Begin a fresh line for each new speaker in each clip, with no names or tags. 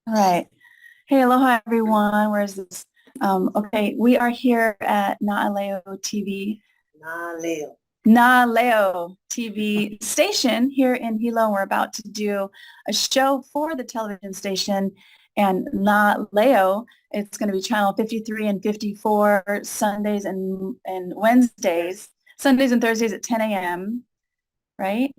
All right. Hey, aloha everyone. Where is this? Okay, we are here at Na'aleo TV,
Mahalo.
Na'aleo TV station here in Hilo. We're about to do a show for the television station and Na'aleo. It's going to be channel 53 and 54 Sundays and Wednesdays, Sundays and Thursdays at 10 a.m., right?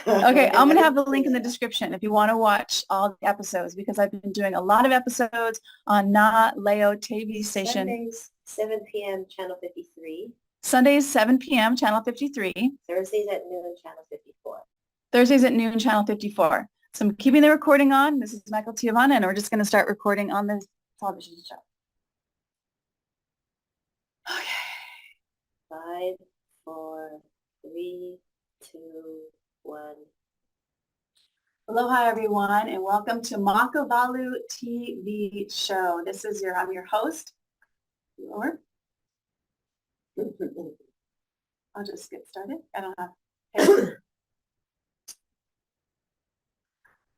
Okay, I'm going to have the link in the description if you want to watch all the episodes because I've been doing a lot of episodes on Na Leo TV station.
Sundays, 7 p.m., Channel 53.
Sundays, 7 p.m., Channel 53.
Thursdays at noon, Channel 54.
Thursdays at noon, Channel 54. So I'm keeping the recording on. This is Michael Tiavana, and we're just going to start recording on this television show. Okay.
5, 4, 3, 2, 1.
Aloha, everyone, and welcome to Makavalu TV show. I'm your host. Or I'll just get started. I don't have.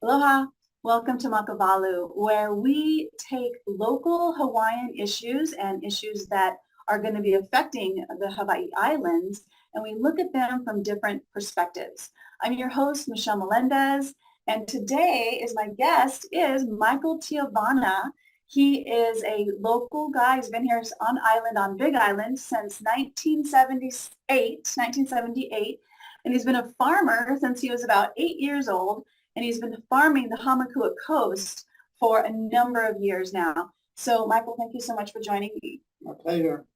Aloha, welcome to Makavalu, where we take local Hawaiian issues and issues that are going to be affecting the Hawaii Islands, and we look at them from different perspectives. I'm your host, Michelle Melendez, and today my guest is Michael Tiavana. He is a local guy. He's been here on Big Island since 1978, and he's been a farmer since he was about 8 years old, and he's been farming the Hamakua Coast for a number of years now. So, Michael, thank you so much for joining me.
My pleasure.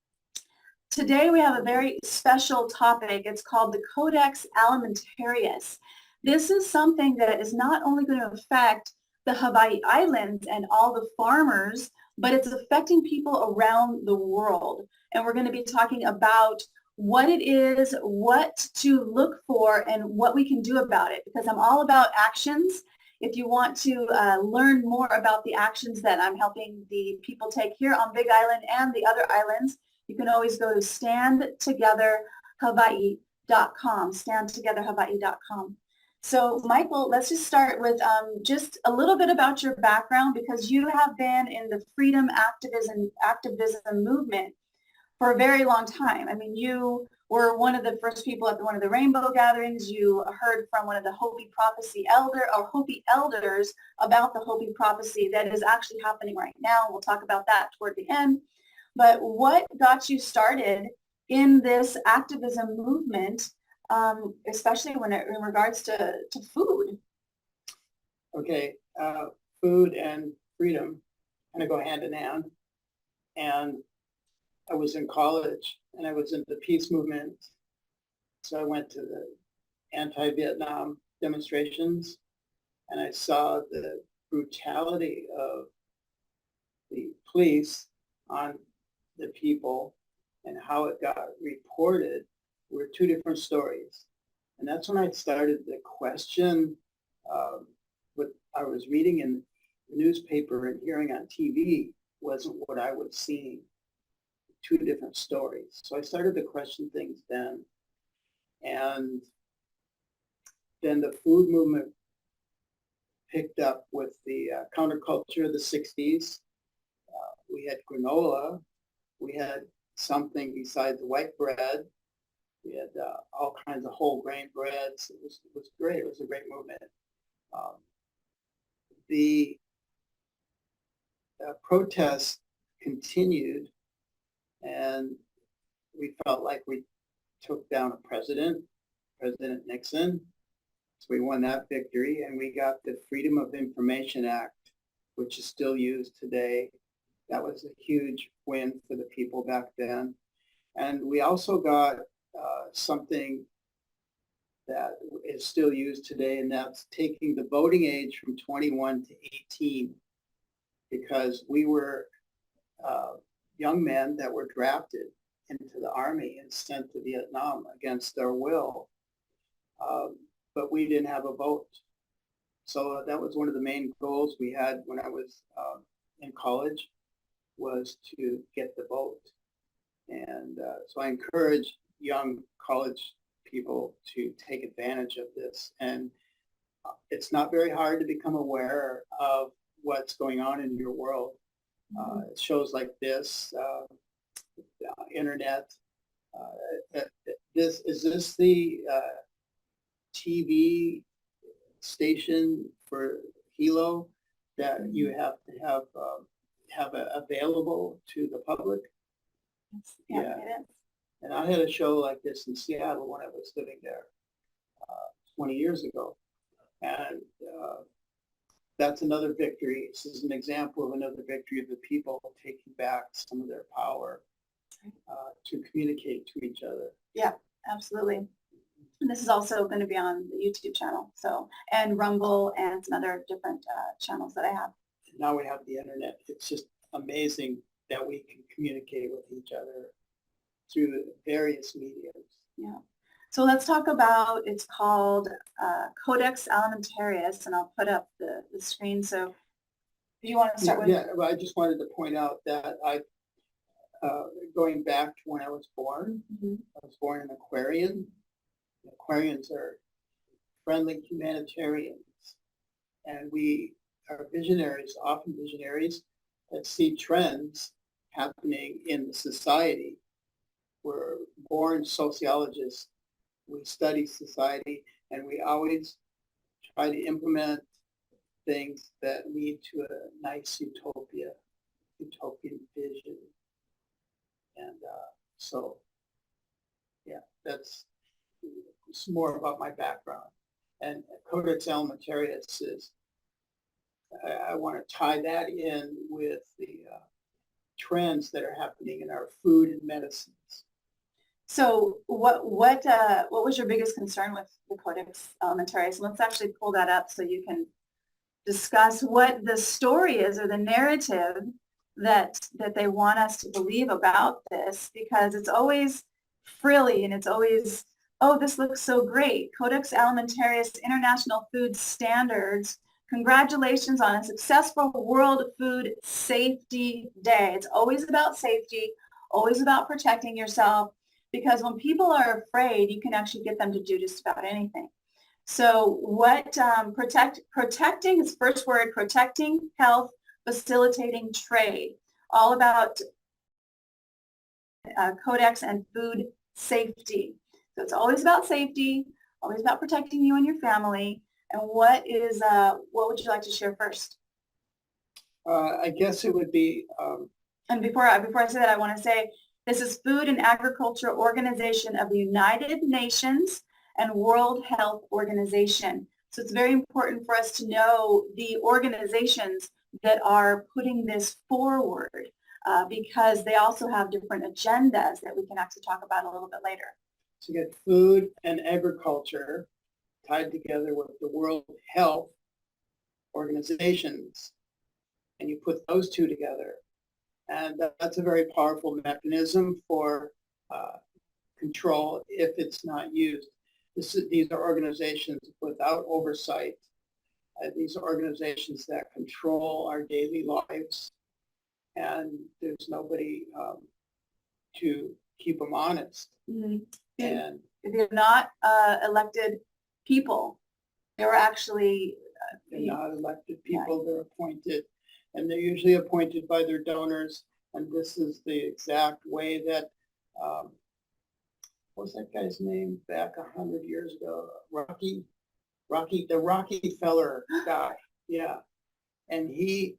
Today we have a very special topic. It's called the Codex Alimentarius. This is something that is not only going to affect the Hawaii Islands and all the farmers, but it's affecting people around the world. And we're going to be talking about what it is, what to look for, and what we can do about it, because I'm all about actions. If you want to learn more about the actions that I'm helping the people take here on Big Island and the other islands, you can always go to standtogetherhawaii.com, standtogetherhawaii.com. So, Michael, let's just start with just a little bit about your background, because you have been in the freedom activism movement for a very long time. I mean, you were one of the first people at one of the rainbow gatherings. You heard from one of the Hopi elders about the Hopi prophecy that is actually happening right now. We'll talk about that toward the end. But what got you started in this activism movement, especially in regards to food?
Okay, food and freedom kind of go hand in hand. And I was in college and I was in the peace movement. So I went to the anti-Vietnam demonstrations and I saw the brutality of the police on the people and how it got reported were two different stories. And that's when I started to question what I was reading in the newspaper and hearing on TV wasn't what I was seeing. Two different stories. So I started to question things then. And then the food movement picked up with the counterculture of the 60s. We had granola. We had something besides the white bread. We had all kinds of whole grain breads. It was great. It was a great movement. The protests continued, and we felt like we took down a President Nixon. So we won that victory, and we got the Freedom of Information Act, which is still used today. That was a huge win for the people back then. And we also got something that is still used today, and that's taking the voting age from 21 to 18, because we were young men that were drafted into the army and sent to Vietnam against their will, but we didn't have a vote. So that was one of the main goals we had when I was in college, was to get the vote. And so I encourage young college people to take advantage of this. And it's not very hard to become aware of what's going on in your world. Shows like this, internet. Is this the TV station for Hilo that you have to have available to the public?
Yeah,
Yeah.
it is.
And I had a show like this in Seattle when I was living there 20 years ago. And that's another victory. This is an example of another victory of the people taking back some of their power to communicate to each other.
Yeah, absolutely. And this is also going to be on the YouTube channel, so, and Rumble and some other different channels that I have.
Now we have the internet. It's just amazing that we can communicate with each other through various mediums.
Yeah. So let's talk about, it's called Codex Alimentarius, and I'll put up the screen. So do you want to start with?
Yeah, well, I just wanted to point out that going back to when I was born, I was born an Aquarian. Aquarians are friendly humanitarians, and we are visionaries, often visionaries that see trends happening in the society. We're born sociologists. We study society, and we always try to implement things that lead to a nice utopian vision. And so, yeah, that's more about my background. And Codex Alimentarius is, I want to tie that in with the trends that are happening in our food and medicines.
So what was your biggest concern with the Codex Alimentarius? Let's actually pull that up so you can discuss what the story is or the narrative that they want us to believe about this, because it's always frilly and it's always, oh, this looks so great. Codex Alimentarius International Food Standards. Congratulations on a successful World Food Safety Day. It's always about safety, always about protecting yourself, because when people are afraid, you can actually get them to do just about anything. So what protecting is first word, protecting health, facilitating trade, all about Codex and food safety. So it's always about safety, always about protecting you and your family. And what would you like to share first?
I guess it would be.
And before I say that, I want to say this is Food and Agriculture Organization of the United Nations and World Health Organization. So it's very important for us to know the organizations that are putting this forward because they also have different agendas that we can actually talk about a little bit later.
So you get food and agriculture tied together with the World Health Organizations, and you put those two together. And that's a very powerful mechanism for control if it's not used. These are organizations without oversight. These are organizations that control our daily lives, and there's nobody to keep them honest.
Mm-hmm.
And
they're not elected people. They're actually
they're not elected people. Yeah. They're appointed, and they're usually appointed by their donors. And this is the exact way that what was that guy's name back 100 years ago? Rocky, the Rockefeller guy. Yeah, and he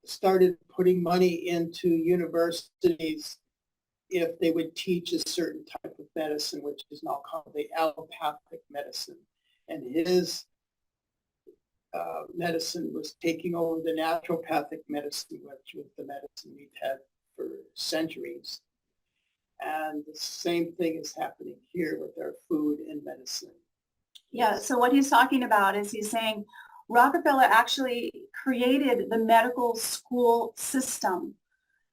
started putting money into universities if they would teach a certain type of medicine, which is now called the allopathic medicine. And his medicine was taking over the naturopathic medicine, which was the medicine we've had for centuries. And the same thing is happening here with our food and medicine.
Yeah, so what he's talking about is he's saying Rockefeller actually created the medical school system.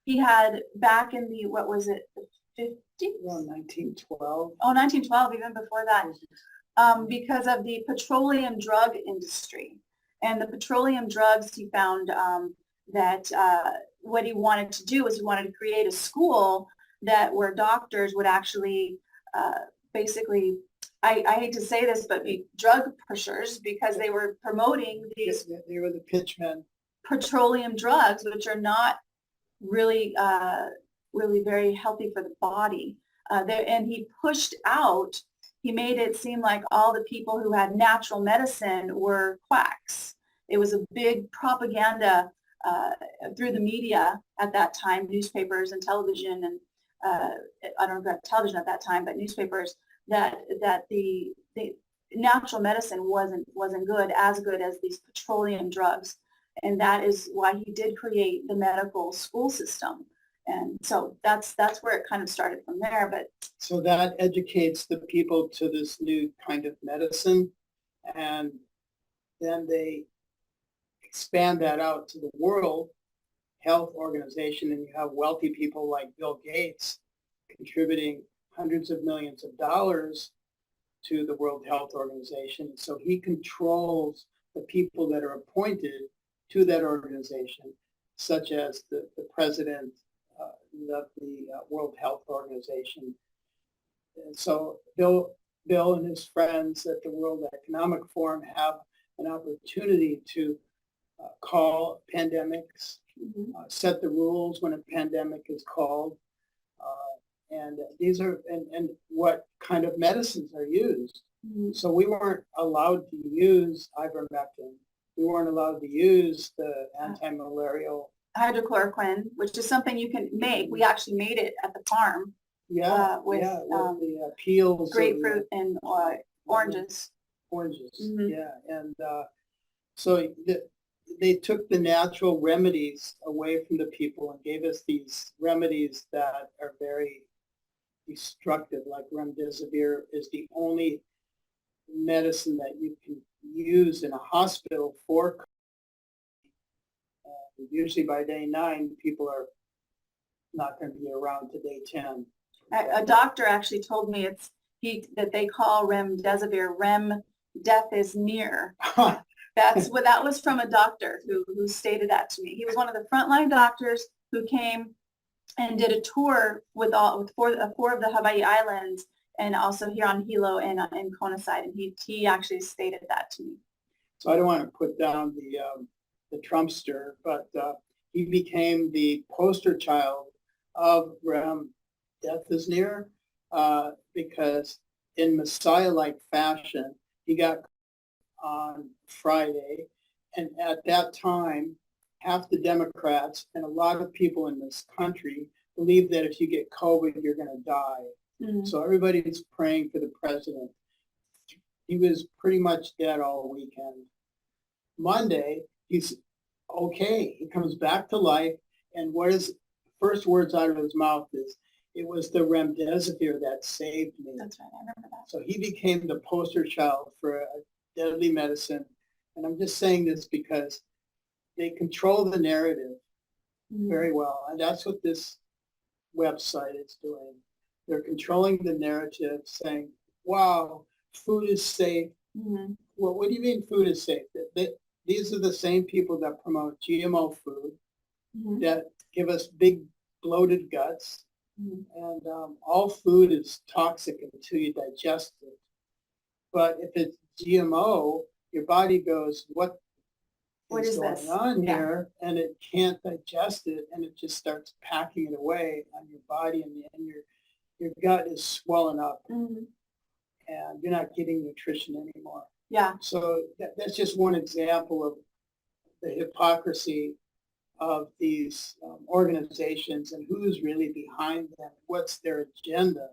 He had back in the, what was it, the 50s?
Well, 1912.
Oh, 1912, even before that, because of the petroleum drug industry. And the petroleum drugs, he found that what he wanted to do was he wanted to create a school that where doctors would actually basically, I hate to say this, but be drug pushers, because they were promoting these.
They were the pitchmen.
petroleum drugs, which are not really, really very healthy for the body. And he pushed out, he made it seem like all the people who had natural medicine were quacks. It was a big propaganda through the media at that time, newspapers and television, and I don't know about television at that time, but newspapers, that the natural medicine wasn't as good as these petroleum drugs. And that is why he did create the medical school system. And so that's where it kind of started from there. But
so that educates the people to this new kind of medicine, and then they expand that out to the World Health Organization, and you have wealthy people like Bill Gates contributing hundreds of millions of dollars to the World Health Organization. So he controls the people that are appointed to that organization, such as the president of the World Health Organization. And so Bill and his friends at the World Economic Forum have an opportunity to call pandemics, set the rules when a pandemic is called, and these are and what kind of medicines are used. So we weren't allowed to use ivermectin. We weren't allowed to use the anti-malarial
hydrochloroquine, which is something you can make. We actually made it at the farm. With
the peels,
grapefruit and oranges.
Yeah, and so they took the natural remedies away from the people and gave us these remedies that are very destructive, like remdesivir is the only medicine that you can use in a hospital for usually by day 9, people are not going to be around to day 10.
A doctor actually told me that they call remdesivir death is near. That was from a doctor who stated that to me. He was one of the frontline doctors who came and did a tour with four of the Hawaii Islands, and also here on Hilo and in Kona side, and he actually stated that to me.
So I don't want to put down the Trumpster, but he became the poster child of death is near, because in Messiah-like fashion, he got on Friday, and at that time, half the Democrats and a lot of people in this country believe that if you get COVID, you're going to die. So everybody's praying for the president. He was pretty much dead all weekend. Monday, he's okay. He comes back to life, and what his first words out of his mouth is, "It was the remdesivir that saved me."
That's right, I remember that.
So he became the poster child for a deadly medicine. And I'm just saying this because they control the narrative very well. And that's what this website is doing. They're controlling the narrative, saying, wow, food is safe. Well, what do you mean food is safe? These are the same people that promote GMO food, that give us big bloated guts. And all food is toxic until you digest it. But if it's GMO, your body goes, what is going on here? And it can't digest it, and it just starts packing it away on your body, and your gut is swelling up, and you're not getting nutrition anymore.
Yeah.
So that's just one example of the hypocrisy of these organizations and who's really behind them, what's their agenda.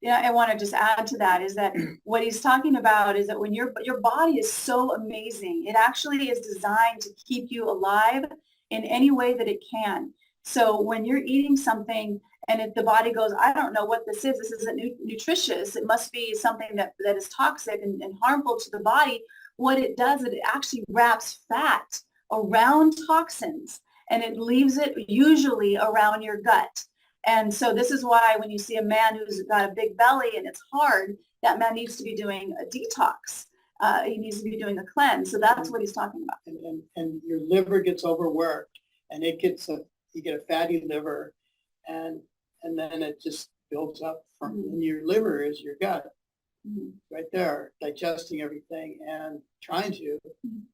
Yeah, I want to just add to that is that what he's talking about is that when your body is so amazing, it actually is designed to keep you alive in any way that it can. So when you're eating something and if the body goes, I don't know what this isn't nutritious, it must be something that is toxic and harmful to the body, what it does is it actually wraps fat around toxins, and it leaves it usually around your gut. And so this is why when you see a man who's got a big belly and it's hard, that man needs to be doing a detox. He needs to be doing a cleanse. So that's what he's talking about.
And your liver gets overworked, and you get a fatty liver, and then it just builds up from and your liver is your gut, right there, digesting everything and trying to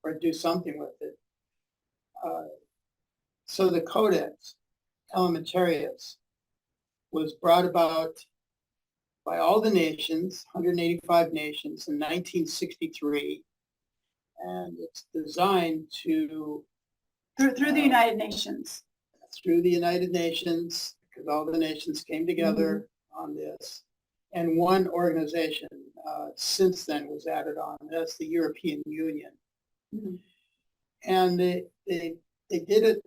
or do something with it. So the Codex Alimentarius was brought about by all the nations, 185 nations, in 1963, and it's designed to
Through the United Nations.
through the United Nations, because all the nations came together on this, and one organization since then was added on. That's the European Union, and they did it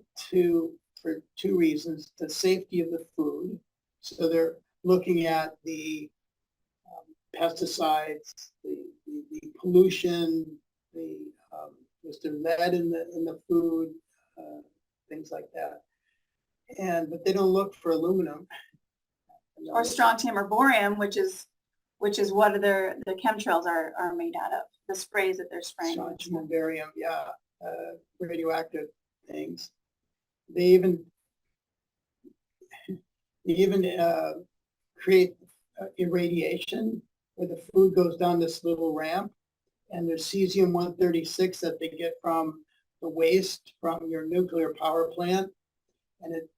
for two reasons: the safety of the food. So they're looking at the pesticides, the pollution, was there lead in the food, things like that. But they don't look for aluminum
Or strontium or borium, which is what the chemtrails are made out of, the sprays that they're spraying.
Strontium and barium, yeah, radioactive things. They even create irradiation where the food goes down this little ramp, and there's cesium-136 that they get from the waste from your nuclear power plant, and it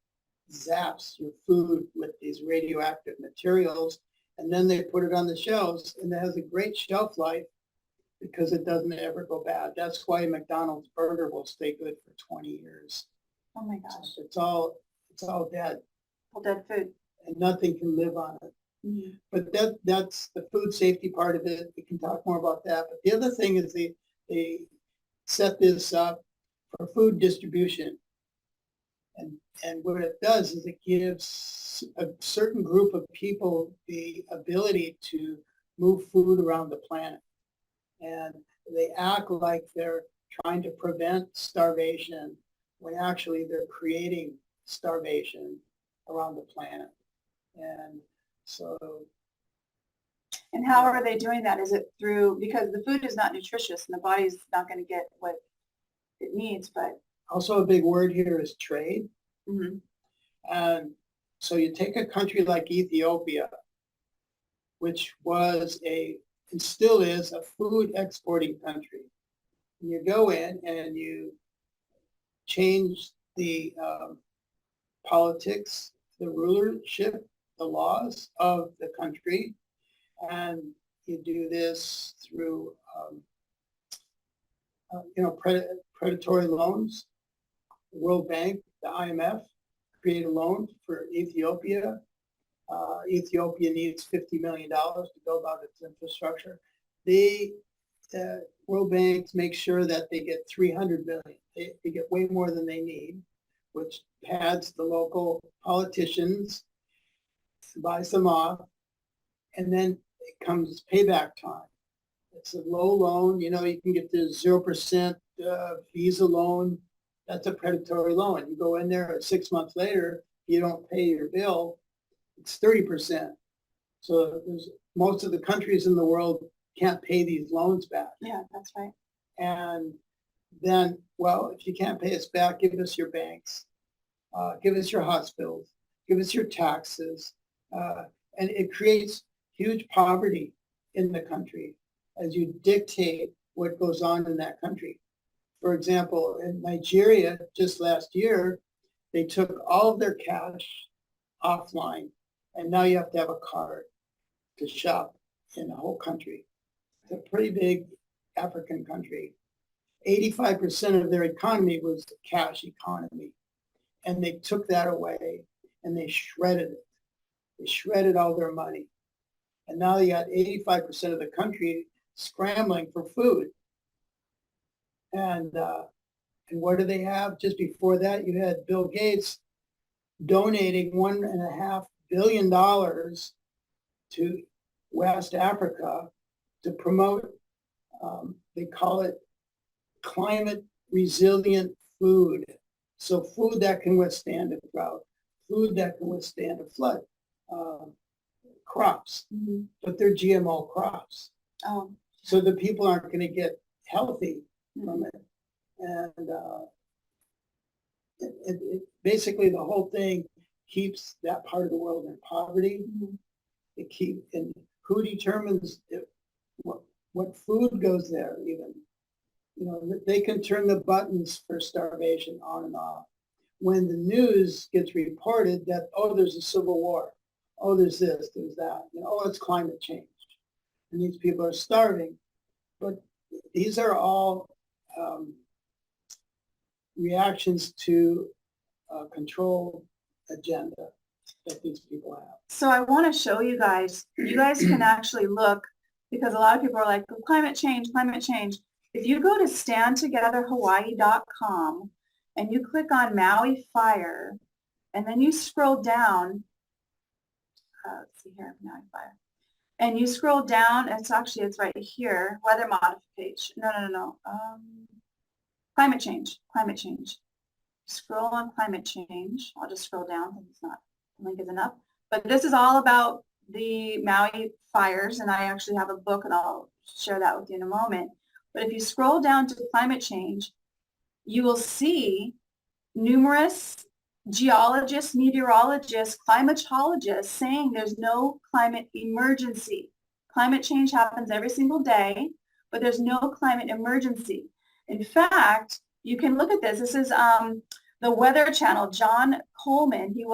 zaps your food with these radioactive materials, and then they put it on the shelves, and it has a great shelf life because it doesn't ever go bad. That's why McDonald's burger will stay good for 20 years.
Oh my gosh.
It's all dead.
All dead food.
And nothing can live on it. But that's the food safety part of it. We can talk more about that. But the other thing is they set this up for food distribution. And what it does is it gives a certain group of people the ability to move food around the planet. And they act like they're trying to prevent starvation when actually they're creating starvation around the planet. And so.
And how are they doing that? Is it through, because the food is not nutritious and the body's not going to get what it needs, but.
Also a big word here is trade. And so you take a country like Ethiopia, which was and still is a food exporting country. And you go in and you change the politics, the rulership, the laws of the country, and you do this through predatory loans. The World Bank, the IMF, create a loan for Ethiopia. Ethiopia needs $50 million to build out its infrastructure. The World Bank makes sure that they get $300 million. They get way more than they need, which pads the local politicians, buys them off, and then it comes payback time. It's a low loan. You can get the 0% Visa loan. That's a predatory loan. You go in there 6 months later, you don't pay your bill, it's 30%. So most of the countries in the world can't pay these loans back.
Yeah, that's right.
And then, well, if you can't pay us back, give us your banks, give us your hospitals, give us your taxes. And it creates huge poverty in the country as you dictate what goes on in that country. For example, in Nigeria, just last year, they took all of their cash offline, and now you have to have a card to shop in the whole country. It's a pretty big African country. 85% of their economy was the cash economy, and they took that away and they shredded it. They shredded all their money. And now you got 85% of the country scrambling for food. And what do they have? Just before that, you had Bill Gates donating $1.5 billion to West Africa to promote, they call it climate resilient food. So food that can withstand a drought, food that can withstand a flood, crops, but they're GMO crops.
Oh.
So the people aren't going to get healthy from it. And it basically the whole thing keeps that part of the world in poverty. And who determines what food goes there even? They can turn the buttons for starvation on and off. when the news gets reported that, oh, there's a civil war, oh, there's this, there's that, oh, it's climate change, and these people are starving. But these are all reactions to a control agenda that these people have.
So I want to show you guys can actually look, because a lot of people are like, oh, climate change, climate change. If you go to standtogetherhawaii.com and you click on Maui fire, and then you scroll down, let's see here, Maui fire, and you scroll down, it's right here, weather modification, no, climate change. Scroll on climate change. I'll just scroll down because it's not, the link is enough. But this is all about the Maui fires, and I actually have a book, and I'll share that with you in a moment. But if you scroll down to climate change, you will see numerous geologists, meteorologists, climatologists saying there's no climate emergency. Climate change happens every single day, but there's no climate emergency. In fact, you can look at this. This is the Weather Channel. John Coleman, he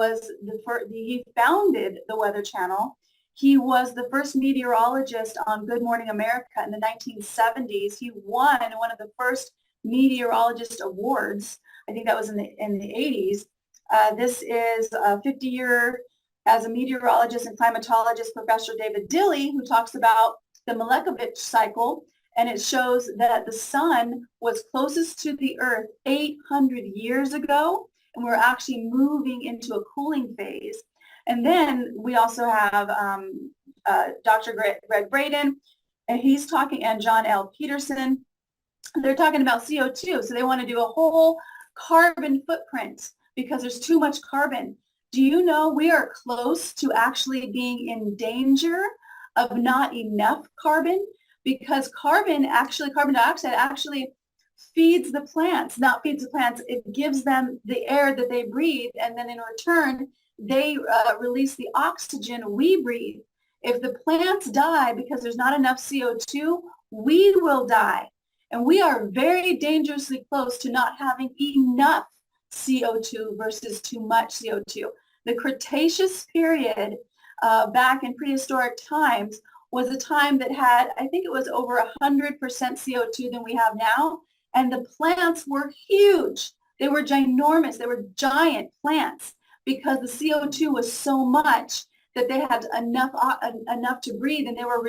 founded the Weather Channel. He was the first meteorologist on Good Morning America in the 1970s. He won one of the first meteorologist awards. I think that was in the 80s. This is a 50-year as a meteorologist and climatologist, Professor David Dilley, who talks about the Milankovitch cycle, and it shows that the sun was closest to the earth 800 years ago, and we're actually moving into a cooling phase. And then we also have Dr. Greg Braden, and he's talking, and John L. Peterson. They're talking about CO2, so they want to do a whole carbon footprint because there's too much carbon. Do you know we are close to actually being in danger of not enough carbon? Because carbon dioxide actually feeds the plants, not feeds the plants, it gives them the air that they breathe, and then in return, they release the oxygen we breathe. If the plants die because there's not enough CO2, we will die. And we are very dangerously close to not having enough CO2 versus too much CO2. The Cretaceous period back in prehistoric times was a time that had, I think it was over 100% CO2 than we have now. And the plants were huge. They were ginormous. They were giant plants because the CO2 was so much that they had enough to breathe, and they were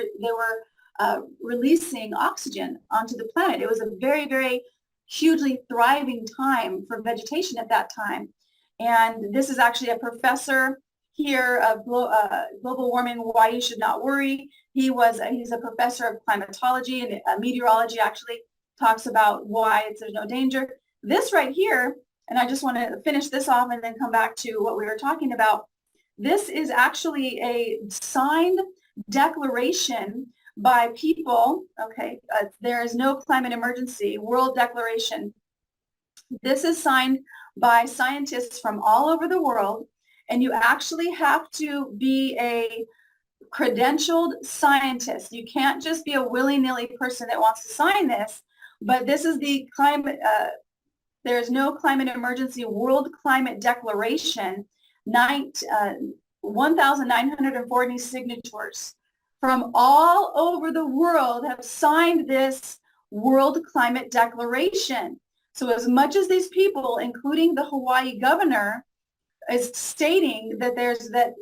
releasing oxygen onto the planet. It was a very, very hugely thriving time for vegetation at that time. And this is actually a professor here of global warming, why you should not worry. He's a professor of climatology and meteorology, actually talks about why there's no danger. This right here, and I just want to finish this off and then come back to what we were talking about. This is actually a signed declaration by people, okay, there is no climate emergency, World Declaration. This is signed by scientists from all over the world, and you actually have to be a credentialed scientist. You can't just be a willy-nilly person that wants to sign this, but this is the climate, there's no climate emergency World Climate Declaration, 1,940 signatures from all over the world have signed this World Climate Declaration. So as much as these people, including the Hawaii governor, is stating that the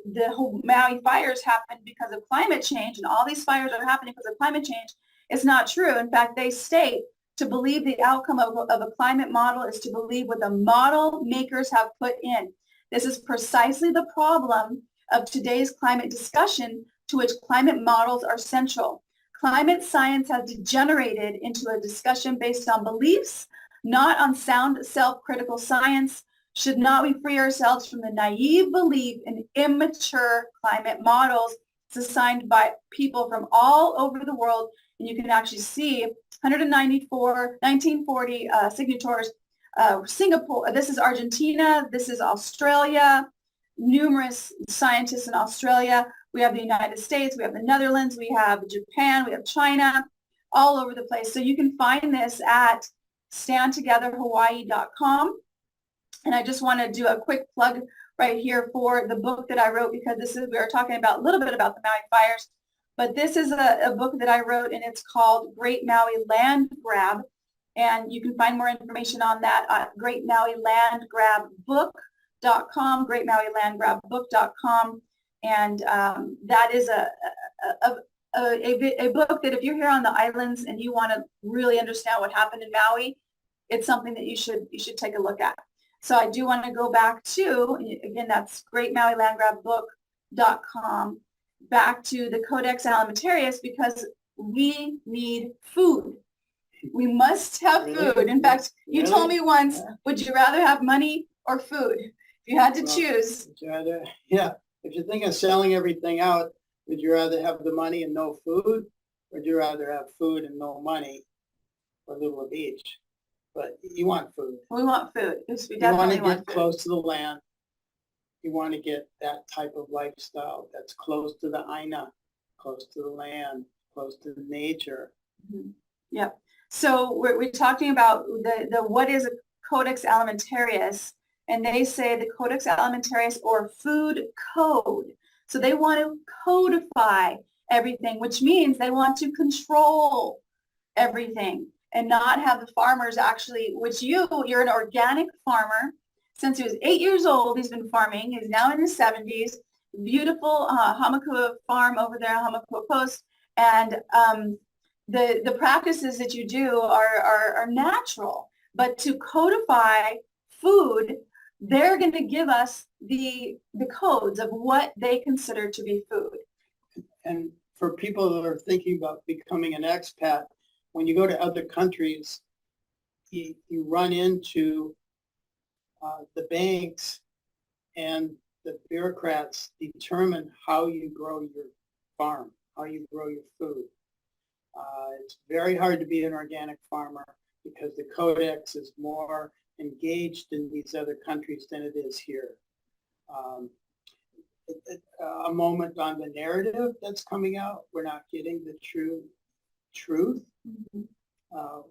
Maui fires happened because of climate change and all these fires are happening because of climate change, it's not true. In fact, they state to believe the outcome of a climate model is to believe what the model makers have put in. This is precisely the problem of today's climate discussion, to which climate models are central. Climate science has degenerated into a discussion based on beliefs, not on sound self-critical science. Should not we free ourselves from the naive belief in immature climate models? It's assigned by people from all over the world, and you can actually see 1940 signatories. Singapore, this is Argentina, this is Australia, numerous scientists in Australia. We have the United States, we have the Netherlands, we have Japan, we have China, all over the place. So you can find this at standtogetherhawaii.com. And I just want to do a quick plug right here for the book that I wrote, because we are talking about a little bit about the Maui fires, but this is a book that I wrote, and it's called Great Maui Land Grab. And you can find more information on that at greatmauilandgrabbook.com, greatmauilandgrabbook.com. And that is a book that if you're here on the islands and you want to really understand what happened in Maui, it's something that you should take a look at. So I do want to go back to, again, that's greatmauilandgrabbook.com, back to the Codex Alimentarius, because we need food. We must have food. In fact, you told me once, would you rather have money or food? If you had to choose.
If you think of selling everything out, would you rather have the money and no food? Or would you rather have food and no money or little of each? But you want food.
We want food. Yes, we
You
definitely
want to get
food.
close to the land. You want to get that type of lifestyle that's close to the Aina, close to the land, close to nature.
Mm-hmm. Yep. So we're talking about the what is a Codex Alimentarius, and they say the Codex Alimentarius, or food code. So they want to codify everything, which means they want to control everything and not have the farmers actually, which you're an organic farmer. Since he was 8 years old, he's been farming. He's now in his 70s. Beautiful Hamakua farm over there, Hamakua Post. And the practices that you do are natural. But to codify food, they're going to give us the codes of what they consider to be food.
And for people that are thinking about becoming an expat, when you go to other countries, you run into the banks, and the bureaucrats determine how you grow your farm, how you grow your food. It's very hard to be an organic farmer because the Codex is more engaged in these other countries than it is here. A moment on the narrative that's coming out, we're not getting the truth.
Mm-hmm.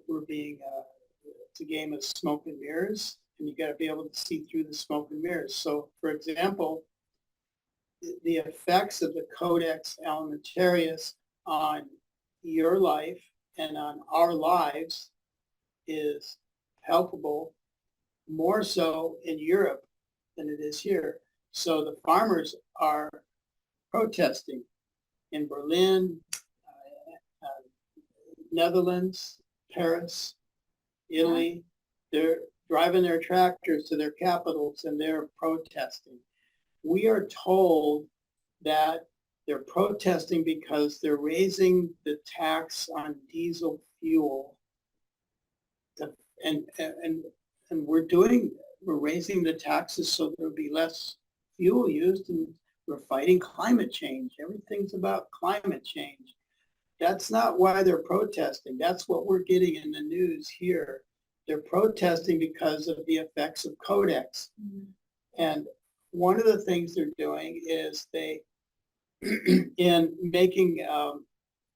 We're being, it's a game of smoke and mirrors, and you got to be able to see through the smoke and mirrors. So, for example, the effects of the Codex Alimentarius on your life and on our lives is palpable, more so in Europe than it is here. So the farmers are protesting in Berlin, Netherlands, Paris, Italy. They're driving their tractors to their capitals and they're protesting. We are told that they're protesting because they're raising the tax on diesel fuel. And we're raising the taxes so there'll be less fuel used, and we're fighting climate change. Everything's about climate change. That's not why they're protesting. That's what we're getting in the news here. They're protesting because of the effects of Codex. Mm-hmm. And one of the things they're doing is they, in making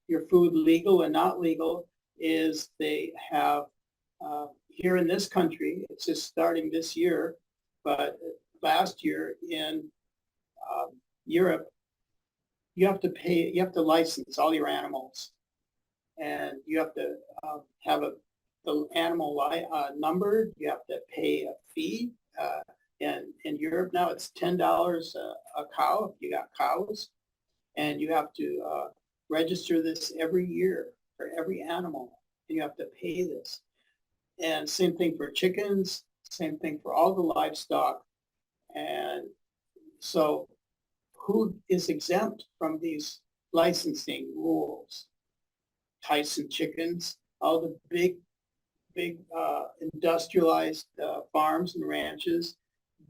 your food legal and not legal, is they have, here in this country, it's just starting this year, but last year in Europe, you have to license all your animals, and you have to have the animal numbered. You have to pay a fee. And in Europe now, it's $10 a cow if you got cows, and you have to register this every year for every animal. And you have to pay this. And same thing for chickens. Same thing for all the livestock. And so, who is exempt from these licensing rules? Tyson chickens, all the big industrialized farms and ranches,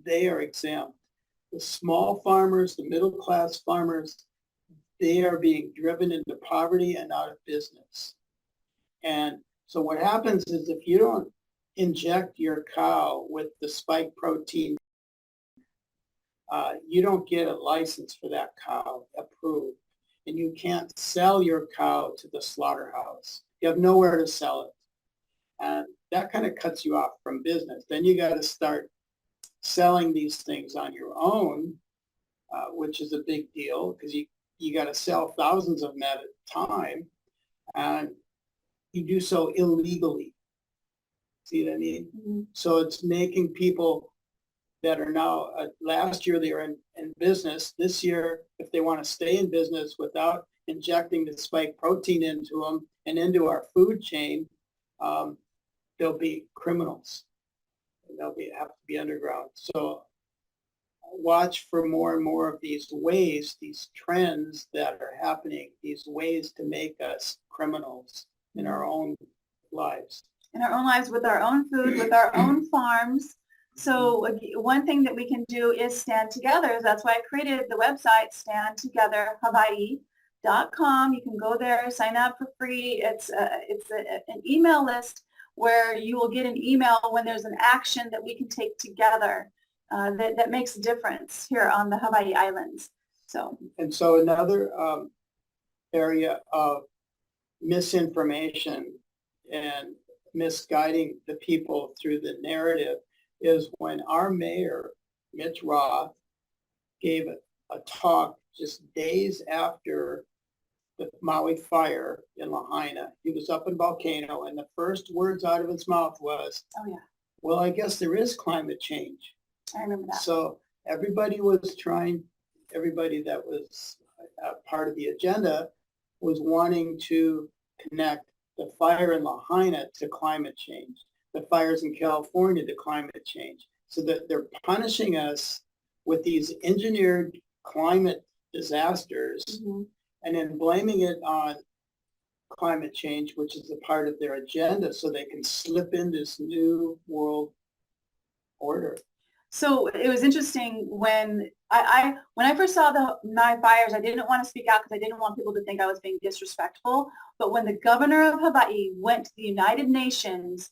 they are exempt. The small farmers, the middle class farmers, they are being driven into poverty and out of business. And so what happens is, if you don't inject your cow with the spike protein, you don't get a license for that cow approved, and you can't sell your cow to the slaughterhouse. You have nowhere to sell it, and that kind of cuts you off from business. Then you got to start selling these things on your own, which is a big deal because you got to sell thousands of them at a time, and you do so illegally. See what I mean?
Mm-hmm.
So it's making people that are now, last year they were in business. This year, if they want to stay in business without injecting the spike protein into them and into our food chain, they'll be criminals. And they'll have to be underground. So watch for more and more of these ways, these trends that are happening, these ways to make us criminals in our own lives.
In our own lives, with our own food, with our own farms. So one thing that we can do is stand together. That's why I created the website, standtogetherhawaii.com. You can go there, sign up for free. It's an email list where you will get an email when there's an action that we can take together that makes a difference here on the Hawaii Islands. So
another area of misinformation and misguiding the people through the narrative is when our mayor, Mitch Roth, gave a talk just days after the Maui fire in Lahaina. He was up in Volcano, and the first words out of his mouth was,
oh yeah,
well, I guess there is climate change.
I remember that.
So everybody that was part of the agenda was wanting to connect the fire in Lahaina to climate change, the fires in California to climate change. So that they're punishing us with these engineered climate disasters,
Mm-hmm.
and then blaming it on climate change, which is a part of their agenda, so they can slip in this new world order.
So it was interesting when when I first saw the Maui fires, I didn't want to speak out because I didn't want people to think I was being disrespectful. But when the governor of Hawaii went to the United Nations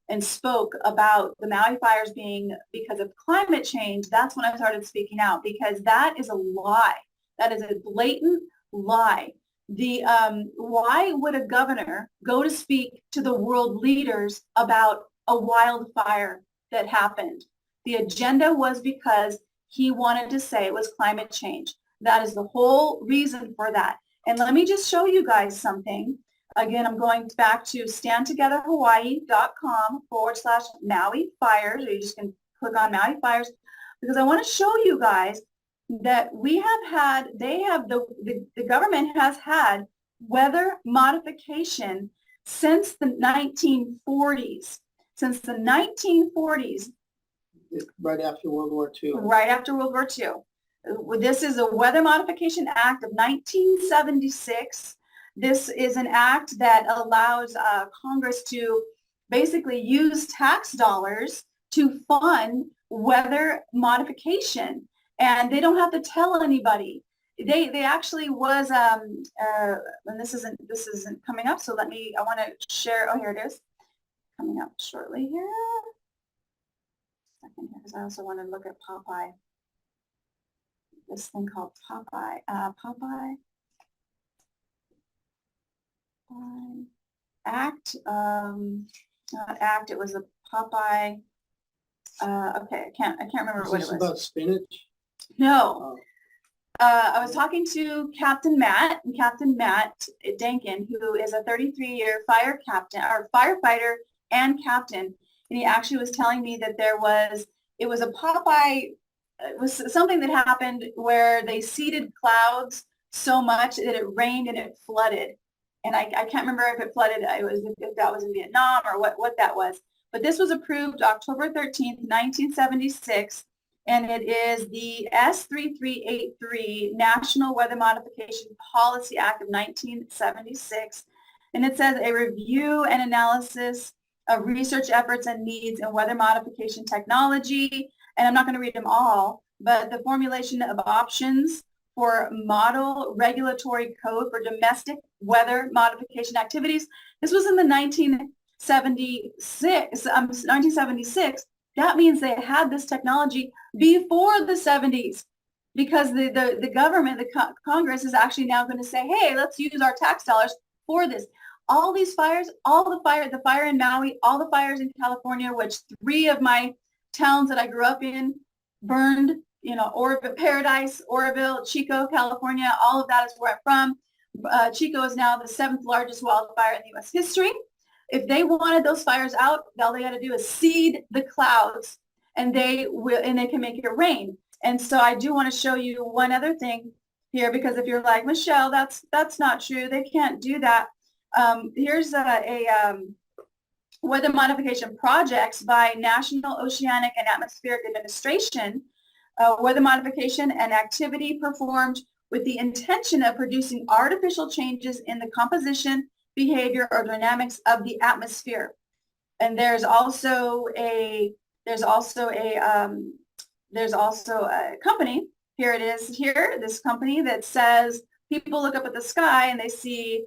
and spoke about the Maui fires being because of climate change, that's when I started speaking out, because that is a lie. That is a blatant lie. Why would a governor go to speak to the world leaders about a wildfire that happened? The agenda was because he wanted to say it was climate change. That is the whole reason for that. And let me just show you guys something. Again, I'm going back to standtogetherhawaii.com/Maui fires, or you just can click on Maui fires, because I want to show you guys that the government has had weather modification since the 1940s. Since the 1940s.
Right after World War II.
Right after World War II. This is a Weather Modification Act of 1976. This is an act that allows Congress to basically use tax dollars to fund weather modification, and they don't have to tell anybody. They actually was and this isn't coming up, so I want to share. Oh, here it is, coming up shortly here. Second here, because I also want to look at Popeye. This thing called Popeye. Act. Not Act. It was a Popeye. Okay, I can't remember what it was.
About spinach?
No. I was talking to Captain Matt Dankin, who is a 33-year firefighter and captain. And he actually was telling me that it was a Popeye, it was something that happened where they seeded clouds so much that it rained and it flooded. And I can't remember if it flooded, if that was in Vietnam or what that was. But this was approved October 13th, 1976. And it is the S3383 National Weather Modification Policy Act of 1976. And it says a review and analysis of research efforts and needs in weather modification technology. And I'm not going to read them all, but the formulation of options for model regulatory code for domestic weather modification activities. This was in the 1976. That means they had this technology before the 70s, because the government, the Congress is actually now going to say, hey, let's use our tax dollars for this. All these fires, the fire in Maui, all the fires in California, which 3 of my towns that I grew up in burned, you know, Paradise, Oroville, Chico, California, all of that is where I'm from. Chico is now the 7th largest wildfire in U.S. history. If they wanted those fires out, all they got to do is seed the clouds, and they can make it rain. And so I do want to show you one other thing here, because if you're like, Michelle, that's not true, they can't do that. Here's a weather modification projects by National Oceanic and Atmospheric Administration. Weather modification and activity performed with the intention of producing artificial changes in the composition, behavior, or dynamics of the atmosphere. And there's also a company, here it is here, this company that says people look up at the sky and they see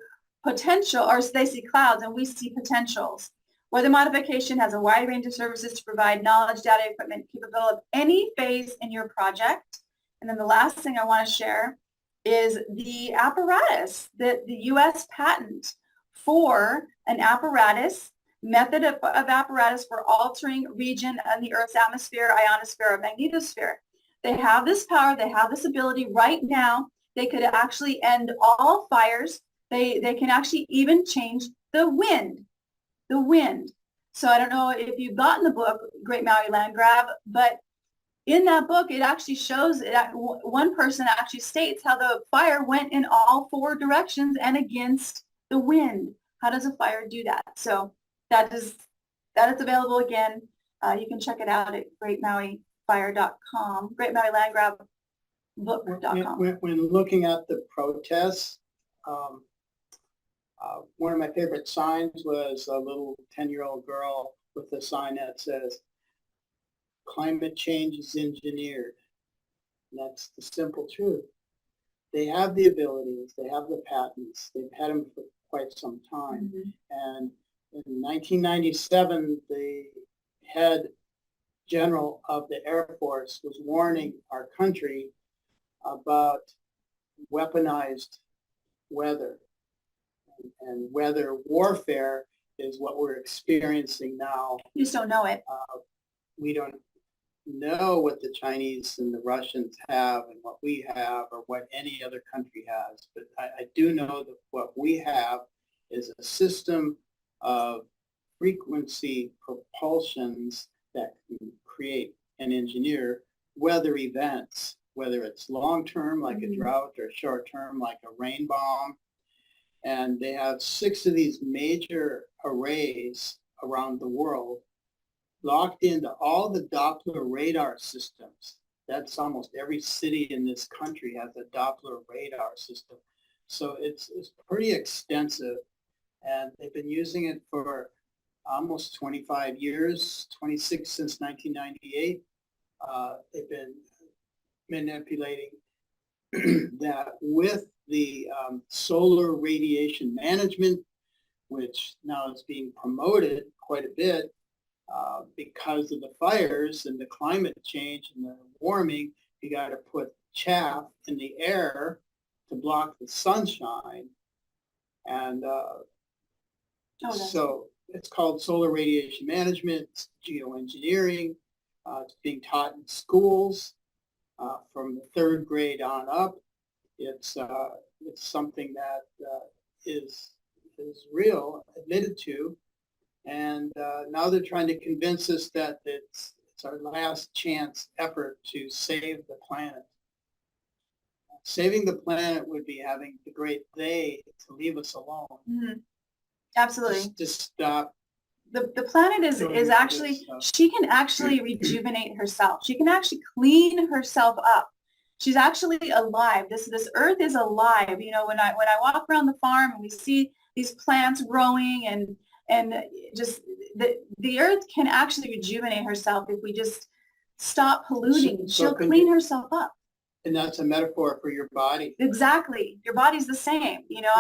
potential, or they see clouds and we see potentials. Weather modification has a wide range of services to provide knowledge, data, equipment, capable of any phase in your project. And then the last thing I want to share is the apparatus, that the U.S. patent for an apparatus, method of apparatus for altering region of the Earth's atmosphere, ionosphere, or magnetosphere. They have this power, they have this ability right now. They could actually end all fires. They can actually even change the wind. So I don't know if you've gotten the book, Great Maui Land Grab, but in that book, it actually shows it. One person actually states how the fire went in all 4 directions and against the wind. How does a fire do that? So that is available again. You can check it out at greatmauifire.com, greatmauilandgrabbook.com.
When looking at the protests, one of my favorite signs was a little 10-year-old girl with a sign that says, "Climate change is engineered." And that's the simple truth. They have the abilities, they have the patents, they've had them for quite some time.
Mm-hmm.
And in 1997, the head general of the Air Force was warning our country about weaponized weather. And weather warfare is what we're experiencing now.
You just don't know it.
We don't know what the Chinese and the Russians have and what we have or what any other country has. But I do know that what we have is a system of frequency propulsions that can create and engineer weather events, whether it's long-term like a drought or short-term like a rain bomb. And they have 6 of these major arrays around the world locked into all the Doppler radar systems. That's almost every city in this country has a Doppler radar system. So it's pretty extensive. And they've been using it for almost 25 years, 26 since 1998. They've been manipulating that with the solar radiation management, which now is being promoted quite a bit because of the fires and the climate change and the warming. You got to put chaff in the air to block the sunshine. And so it's called solar radiation management, it's geoengineering. It's being taught in schools from the 3rd grade on up. It's something that is real, admitted to, and now they're trying to convince us that it's our last chance effort to save the planet. Saving the planet would be having the great they to leave us alone.
Mm-hmm. Absolutely.
Just stop.
The planet is actually, she can actually rejuvenate herself. She can actually clean herself up. She's actually alive. This earth is alive. You know, when I walk around the farm and we see these plants growing and just the earth can actually rejuvenate herself if we just stop polluting. She'll clean herself up.
And that's a metaphor for your body.
Exactly. Your body's the same. You know,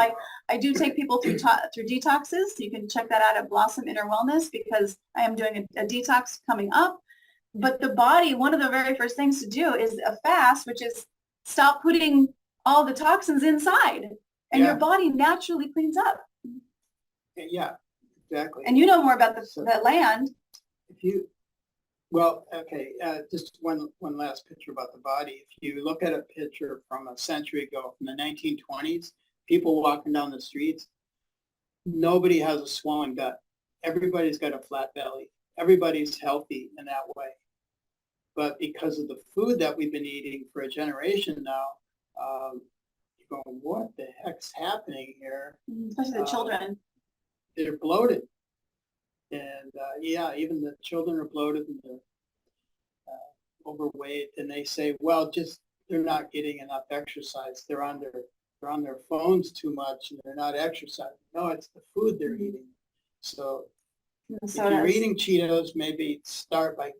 I do take people through detoxes. You can check that out at Blossom Inner Wellness, because I am doing a detox coming up. But the body, one of the very first things to do is a fast, which is stop putting all the toxins inside, and your body naturally cleans up.
Yeah, exactly.
And you know more about the land.
If you Well, okay, just one last picture about the body. If you look at a picture from a century ago, from the 1920s, people walking down the streets, nobody has a swollen gut. Everybody's got a flat belly. Everybody's healthy in that way. But because of the food that we've been eating for a generation now, you're going, what the heck's happening here?
Especially the children.
They're bloated. And yeah, even the children are bloated and they're overweight. And they say, well, just they're not getting enough exercise. They're on their phones too much and they're not exercising. No, it's the food they're eating. So if you're eating Cheetos, maybe start by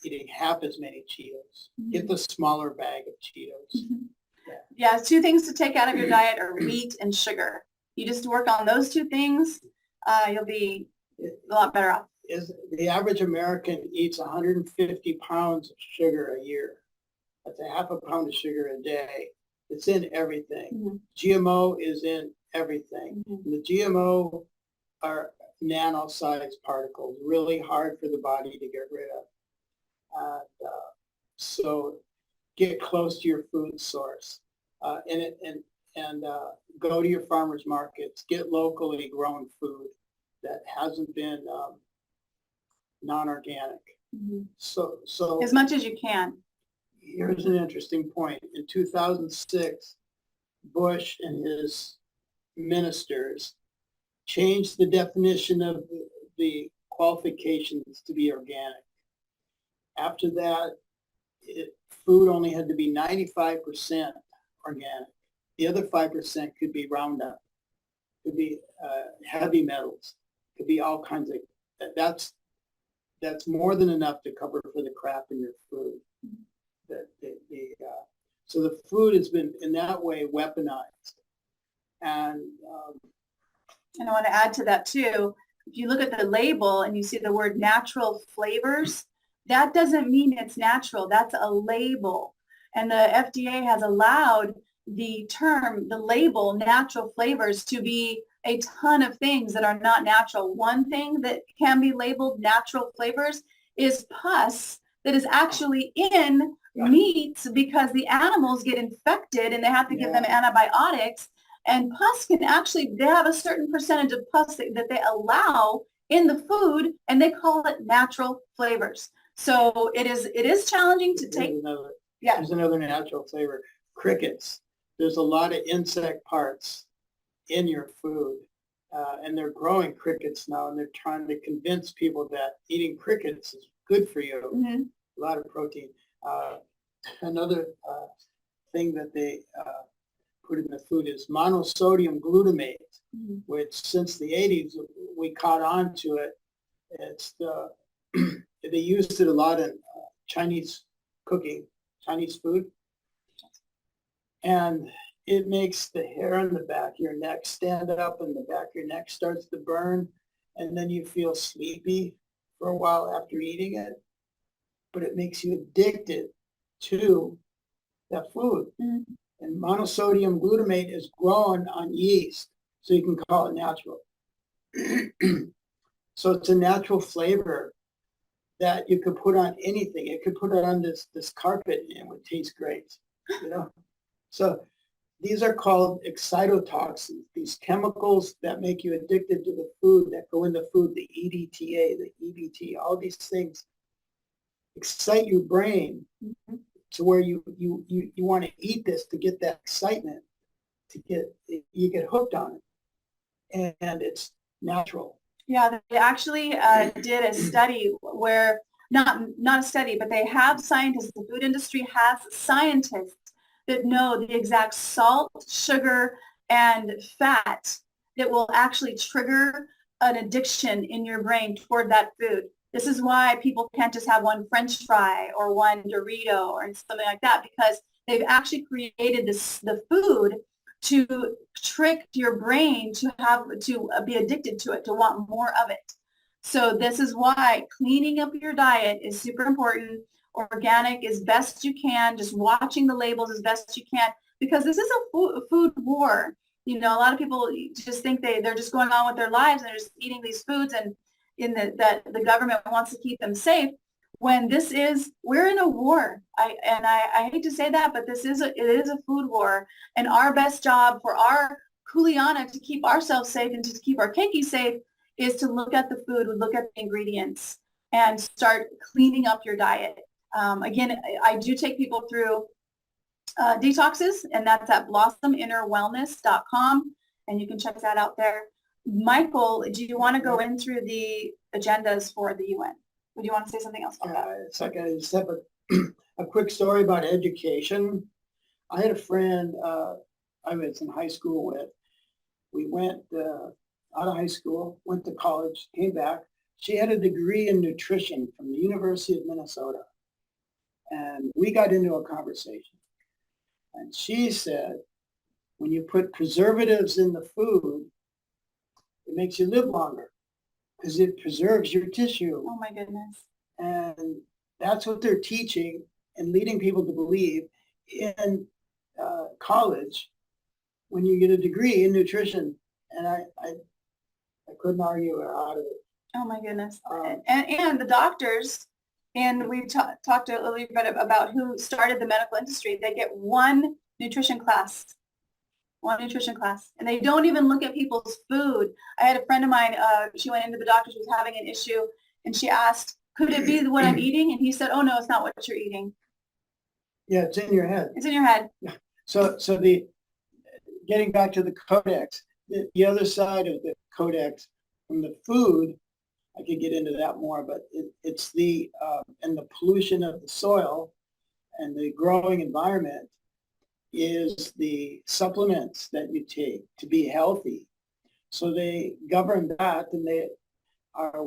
eating half as many Cheetos. Get the smaller bag of Cheetos.
Yeah, 2 things to take out of your diet are meat and sugar. You just work on those 2 things, you'll be a lot better off.
Is the average American eats 150 pounds of sugar a year. That's a half a pound of sugar a day. It's in everything. GMO is in everything. The GMO are nano-sized particles, really hard for the body to get rid of. So get close to your food source and go to your farmers markets. Get locally grown food that hasn't been non-organic. So
as much as you can.
Here's an interesting point. In 2006, Bush and his ministers changed the definition of the qualifications to be organic. After that, food only had to be 95% organic. The other 5% could be Roundup, could be heavy metals, could be all kinds of, that's more than enough to cover for the crap in your food. So the food has been in that way weaponized. And
I want to add to that too. If you look at the label and you see the word natural flavors, that doesn't mean it's natural. That's a label. And the FDA has allowed the term, the label natural flavors to be a ton of things that are not natural. One thing that can be labeled natural flavors is pus that is actually in meats because the animals get infected and they have to give them antibiotics. And pus can actually, they have a certain percentage of pus that they allow in the food and they call it natural flavors. So it is challenging to take.
There's another natural flavor. Crickets. There's a lot of insect parts in your food. And they're growing crickets now and they're trying to convince people that eating crickets is good for you. A lot of protein. Another thing that they put in the food is monosodium glutamate, which since the 80s we caught on to it. It's they used it a lot in Chinese cooking, Chinese food. And it makes the hair on the back of your neck stand up and the back of your neck starts to burn. And then you feel sleepy for a while after eating it. But it makes you addicted to that food. And monosodium glutamate is grown on yeast, so you can call it natural. So it's a natural flavor that you could put on anything. It could put it on this carpet and it would taste great, you know? So these are called excitotoxins, these chemicals that make you addicted to the food, that go in the food, the EDTA, the EBT, all these things excite your brain to where you want to eat this to get that excitement, you get hooked on it. And it's natural.
Yeah, they actually did a study where, not a study, but they have scientists, the food industry has scientists that know the exact salt, sugar, and fat that will actually trigger an addiction in your brain toward that food. This is why people can't just have one French fry or one Dorito or something like that, because they've actually created the food to trick your brain to be addicted to it, to want more of it. So this is why cleaning up your diet is super important. Organic as best you can, just watching the labels as best you can, because this is a food war. You know, a lot of people just think they're just going on with their lives and they're just eating these foods and that the government wants to keep them safe. when we're in a war. I hate to say that, but it is a food war. And our best job for our kuleana to keep ourselves safe and to keep our keiki safe is to look at the food, look at the ingredients, and start cleaning up your diet. Again, I do take people through detoxes, and that's at blossominnerwellness.com, and you can check that out there. Michael, do you want to go in through the agendas for the UN? Or do you want to say something else about that?
It's like a separate, a quick story about education. I had a friend I was in high school with. We went out of high school, went to college, came back. She had a degree in nutrition from the University of Minnesota. And we got into a conversation. And she said, when you put preservatives in the food, it makes you live longer because it preserves your tissue.
Oh my goodness.
And that's what they're teaching and leading people to believe in college when you get a degree in nutrition. And I couldn't argue her out of it.
Oh my goodness. And the doctors, and we talked a little bit about who started the medical industry. They get one nutrition class, and they don't even look at people's food. I had a friend of mine, she went into the doctor, she was having an issue, and she asked, could it be what I'm eating? And he said, oh no, it's not what you're eating.
Yeah, it's in your head.
It's in your head.
So getting back to the Codex, the other side of the Codex from the food, I could get into that more, but it's and the pollution of the soil and the growing environment is the supplements that you take to be healthy. So they govern that, and they are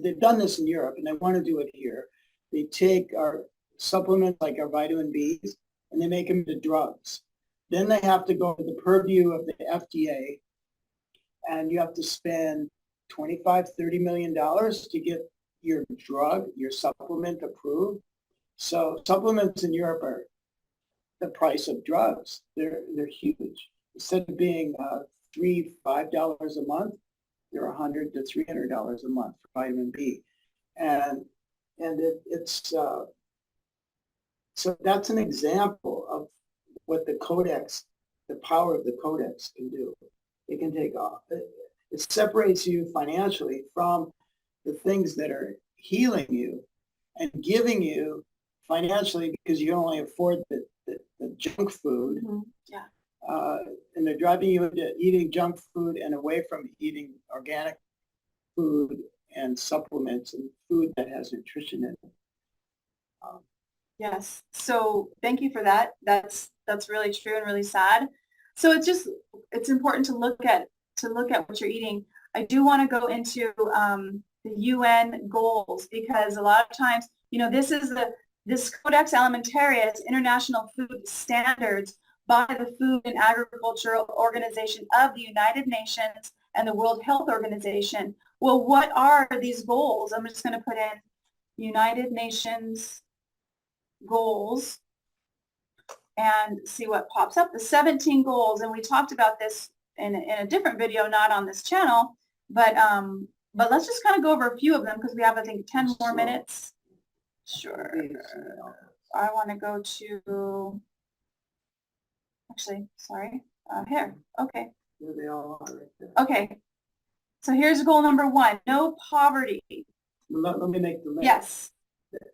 they've done this in Europe and they want to do it here. They take our supplements like our vitamin Bs and they make them into drugs. Then they have to go to the purview of the FDA, and you have to spend $25-30 million to get your drug, your supplement approved. So supplements in Europe are the price of drugs. They're huge. Instead of being $3-5 a month, they're $100 to $300 a month for vitamin B, and it's so that's an example of what the Codex, the power of the Codex can do. It can take off. It separates you financially from the things that are healing you and giving you financially because you only afford the junk food.
Mm-hmm. Yeah.
And they're driving you into eating junk food and away from eating organic food and supplements and food that has nutrition in it.
Yes. So thank you for that. That's really true and really sad. So it's important to look at what you're eating. I do want to go into the UN goals because a lot of times, this Codex Alimentarius, International Food Standards by the Food and Agriculture Organization of the United Nations and the World Health Organization. Well, what are these goals? I'm just going to put in United Nations goals and see what pops up. The 17 goals, and we talked about this in a different video, not on this channel, but let's just kind of go over a few of them because we have, I think, 10 more minutes. Sure. I want to go to, actually, sorry, here. Okay.
They all are right there.
Okay. So here's goal number 1, no poverty.
Let me make the link.
Yes.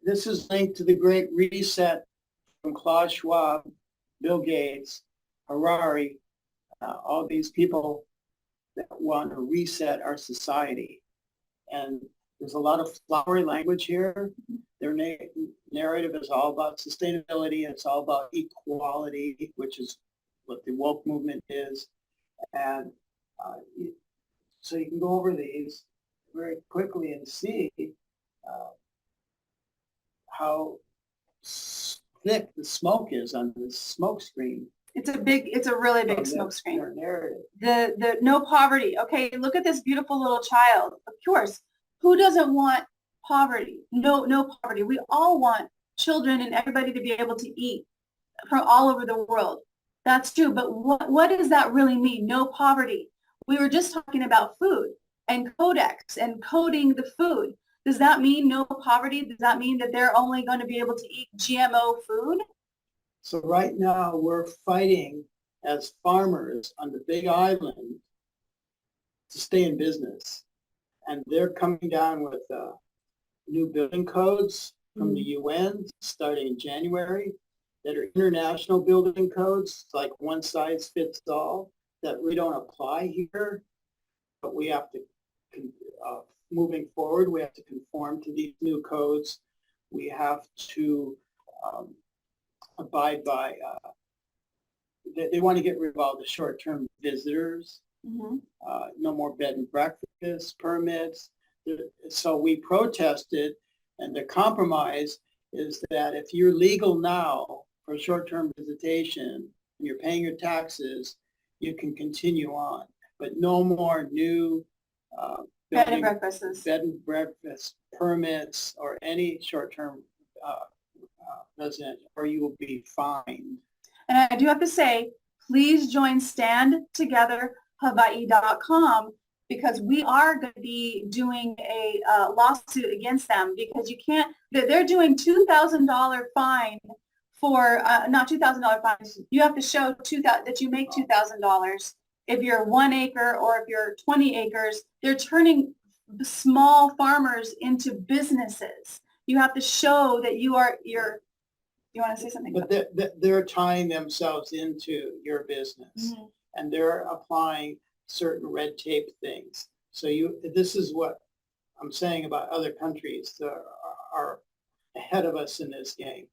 This is linked to the Great Reset from Klaus Schwab, Bill Gates, Harari, all these people that want to reset our society. And there's a lot of flowery language here. Their narrative is all about sustainability. It's all about equality, which is what the woke movement is. And so you can go over these very quickly and see how thick the smoke is on the smoke screen.
It's a really big smoke screen.
Their narrative.
The no poverty. Okay, look at this beautiful little child. Of course, who doesn't want poverty? No poverty. We all want children and everybody to be able to eat from all over the world. That's true, but what does that really mean? No poverty. We were just talking about food and Codex and coding the food. Does that mean no poverty? Does that mean that they're only going to be able to eat GMO food?
So right now we're fighting as farmers on the Big Island to stay in business. And they're coming down with new building codes from the UN starting in January that are international building codes, like one size fits all, that we don't apply here. But we have to, moving forward, we have to conform to these new codes. We have to abide by, they want to get rid of all the short-term visitors, no more bed and breakfast permits. So we protested, and the compromise is that if you're legal now for short-term visitation, and you're paying your taxes, you can continue on, but no more new
Bed and breakfasts.
bed and breakfast permits or any short-term resident, or you will be fined.
And I do have to say, please join standtogetherhawaii.com, because we are going to be doing a lawsuit against them, because you can't, they're doing $2,000 fine for, not $2,000 fine, you have to show that you make $2,000. If you're 1 acre or if you're 20 acres, they're turning small farmers into businesses. You have to show that you want to say something?
But they're tying themselves into your business, and they're applying certain red tape things. So this is what I'm saying about other countries that are ahead of us in this game.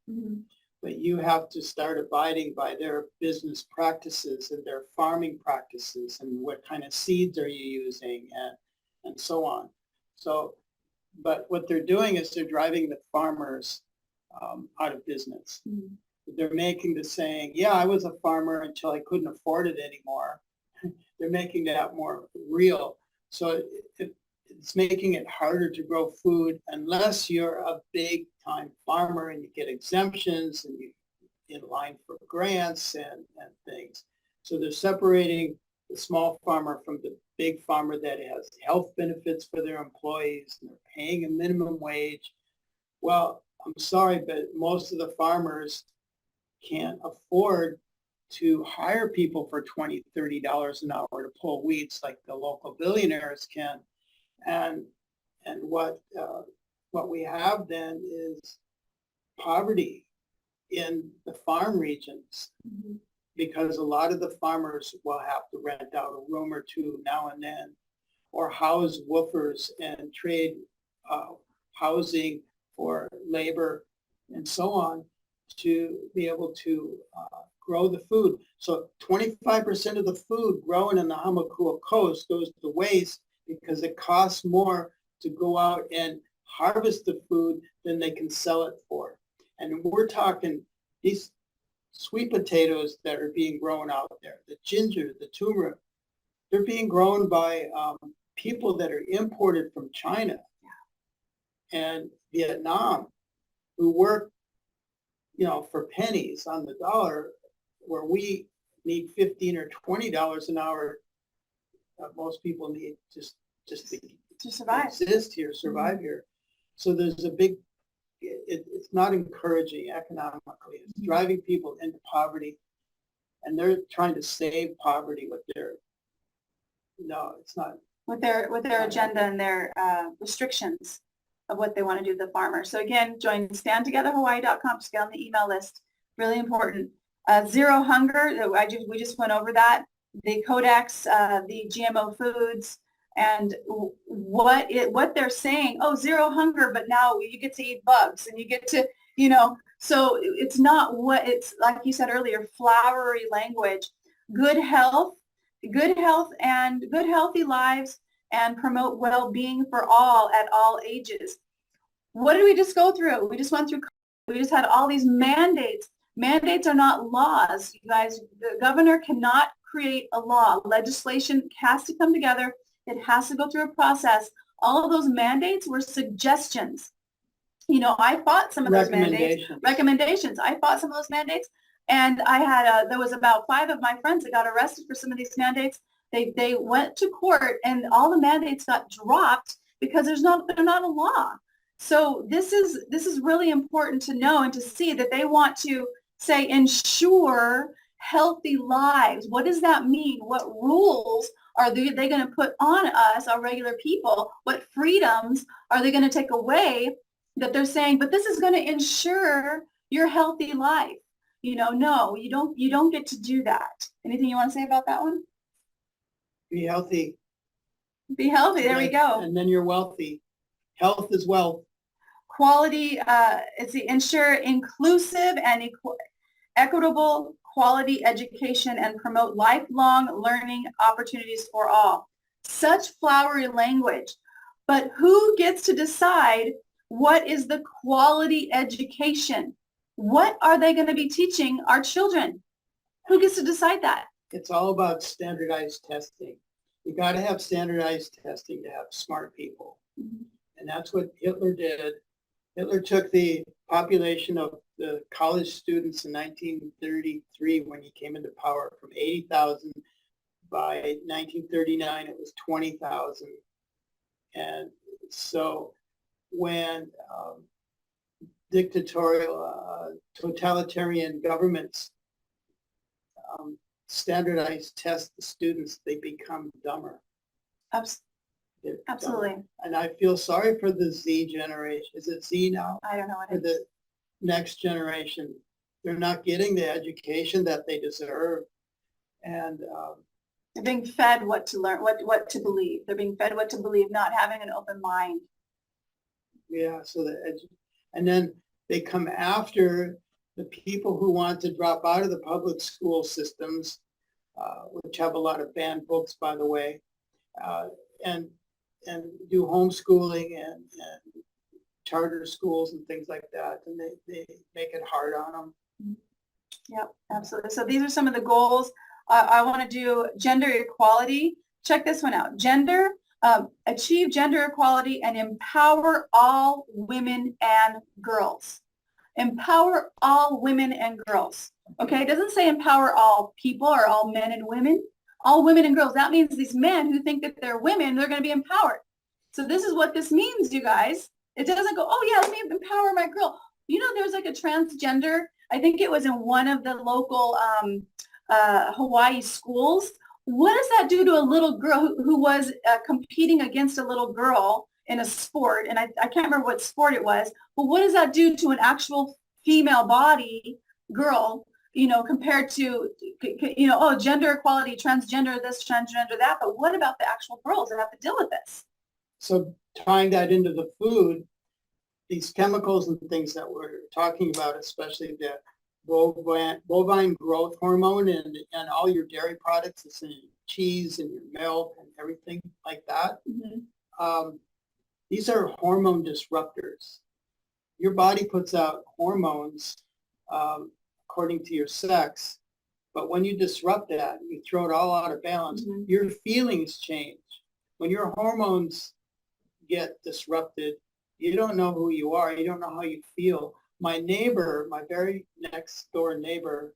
But you have to start abiding by their business practices and their farming practices, and what kind of seeds are you using, and so on. So, but what they're doing is they're driving the farmers out of business. They're making the saying, yeah, I was a farmer until I couldn't afford it anymore. They're making that more real. So it's making it harder to grow food unless you're a big time farmer and you get exemptions and you in line for grants and things. So they're separating the small farmer from the big farmer that has health benefits for their employees, and they're paying a minimum wage. Well, I'm sorry, but most of the farmers can't afford to hire people for $20, $30 an hour to pull weeds like the local billionaires can. And what we have then is poverty in the farm regions, because a lot of the farmers will have to rent out a room or two now and then, or house woofers and trade housing for labor and so on to be able to grow the food. So 25% of the food grown in the Hamakua coast goes to waste because it costs more to go out and harvest the food than they can sell it for. And we're talking these sweet potatoes that are being grown out there, the ginger, the turmeric, they're being grown by people that are imported from China and Vietnam, who work, for pennies on the dollar, where we need $15 or $20 an hour. Most people need just to
survive,
exist here, survive here. So there's a big, it's not encouraging economically. It's driving people into poverty, and they're trying to save poverty with their, no, it's not.
With their agenda and their restrictions of what they want to do to the farmer. So again, join standtogetherhawaii.com, just get on the email list. Really important. Zero hunger, we just went over that. The Codex, the GMO foods, and what they're saying, oh, zero hunger, but now you get to eat bugs and you get to, so it's not what it's, like you said earlier, flowery language. Good health and good healthy lives, and promote well-being for all at all ages. What did we just go through? We just went through, we just had all these mandates. Mandates are not laws, you guys. The governor cannot create a law. Legislation has to come together. It has to go through a process. All of those mandates were suggestions. I fought some of those recommendations. I fought some of those mandates, and I had there was about 5 of my friends that got arrested for some of these mandates. They went to court, and all the mandates got dropped because they're not a law. So this is really important to know and to see that they want to say ensure healthy lives. What does that mean? What rules are they going to put on us, our regular people? What freedoms are they going to take away that they're saying, but this is going to ensure your healthy life? No, you don't get to do that. Anything you want to say about that one?
Be healthy.
Be healthy. There we go.
And then you're wealthy. Health is wealth.
Quality, ensure inclusive and equitable quality education and promote lifelong learning opportunities for all. Such flowery language. But who gets to decide what is the quality education? What are they going to be teaching our children? Who gets to decide that?
It's all about standardized testing. You got to have standardized testing to have smart people. Mm-hmm. And that's what Hitler did. Hitler took the population of the college students in 1933 when he came into power from 80,000. By 1939, it was 20,000. And so when dictatorial, totalitarian governments standardized test the students, they become dumber.
Absolutely.
And I feel sorry for the Z generation. Is it Z now?
I don't know what
it is. For the next generation. They're not getting the education that they deserve. And
they're being fed what to learn, what to believe. They're being fed what to believe, not having an open mind.
Yeah, so and then they come after the people who want to drop out of the public school systems, which have a lot of banned books, by the way, and do homeschooling and charter schools and things like that, and they make it hard on them.
Yep, absolutely. So these are some of the goals. I want to do gender equality. Check this one out. Achieve gender equality and empower all women and girls. Empower all women and girls. Okay, it doesn't say empower all people or all men and women. All women and girls. That means these men who think that they're women, they're going to be empowered. So this is what this means, you guys. It doesn't go, oh yeah, let me empower my girl. There's like a transgender. I think it was in one of the local Hawaii schools. What does that do to a little girl who was competing against a little girl in a sport? And I can't remember what sport it was, but what does that do to an actual female body girl, compared to, gender equality, transgender this, transgender that, but what about the actual girls that have to deal with this?
So tying that into the food, these chemicals and things that we're talking about, especially the bovine growth hormone and all your dairy products, it's in cheese and your milk and everything like that. Mm-hmm. These are hormone disruptors. Your body puts out hormones according to your sex, but when you disrupt that, you throw it all out of balance, mm-hmm. Your feelings change. When your hormones get disrupted, you don't know who you are, you don't know how you feel. My neighbor, my very next door neighbor,